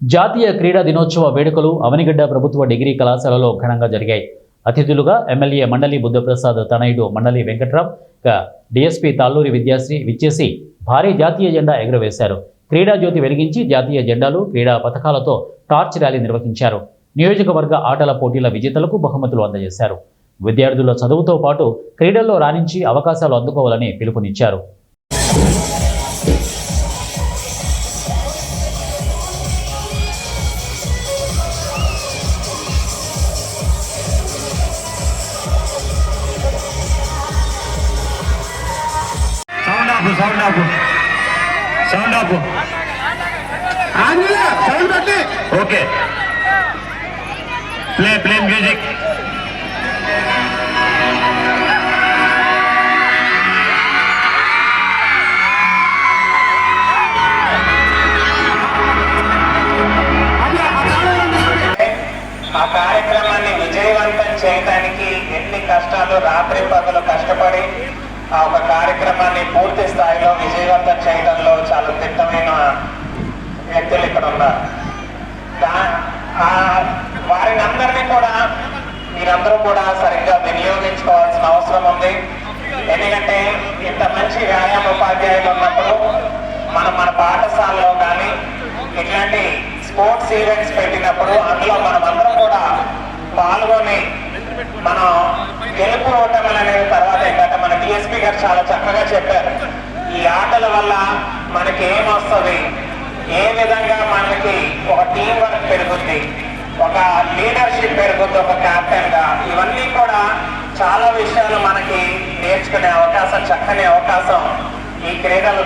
జాతీయ క్రీడా దినోత్సవ వేడుకలు అవనిగడ్డ ప్రభుత్వ డిగ్రీ కళాశాలలో ఘనంగా జరిగాయి. అతిథులుగా ఎమ్మెల్యే మండలి బుద్ధప్రసాద్ తనయుడు మండలి వెంకట్రామ్, డీఎస్పీ తాళ్ళూరి విద్యాశ్రీ విచ్చేసి భారీ జాతీయ జెండా ఎగురవేశారు. క్రీడా జ్యోతి వెలిగించి జాతీయ జెండాలు, క్రీడా పథకాలతో టార్చ్ ర్యాలీ నిర్వహించారు. నియోజకవర్గ ఆటల పోటీల విజేతలకు బహుమతులు అందజేశారు. విద్యార్థుల చదువుతో పాటు క్రీడల్లో రాణించి అవకాశాలు అందుకోవాలని పిలుపునిచ్చారు. Okay play music. ఆ కార్యక్రమాన్ని విజయవంతం చేయడానికి ఎన్ని కష్టాలు రాత్రి పగలు కష్టపడి ఆ ఒక కార్యక్రమాన్ని పూర్తి స్థాయిలో విజయవంతం చేయడంలో చాలా దిట్టమైన వ్యక్తులు ఇక్కడ ఉన్నారు. వారిని అందరినీ కూడా మీరందరూ కూడా సరిగ్గా వినియోగించుకోవాల్సిన అవసరం ఉంది. ఎందుకంటే ఇంత మంచి వ్యాయామ ఉపాధ్యాయులు ఉన్నప్పుడు మన పాఠశాలలో కానీ ఇట్లాంటి స్పోర్ట్స్ ఈవెంట్స్ పెట్టినప్పుడు అందులో మనమందరం కూడా పాల్గొని మనం గెలుపు ఓటములు అనే తర్వాత ఏంటంటే మన డిఎస్పీ గారు చాలా చక్కగా చెప్పారు. ఈ ఆటల వల్ల మనకి ఏమొస్తుంది, ఏ విధంగా మనకి ఒక టీం వర్క్ పెరుగుద్ది, ఒక లీడర్షిప్ పెరుగుద్ది, ఒక క్యాప్టెన్ గా, ఇవన్నీ కూడా చాలా విషయాలు మనకి నేర్చుకునే అవకాశం, చక్కని అవకాశం ఈ క్రీడలు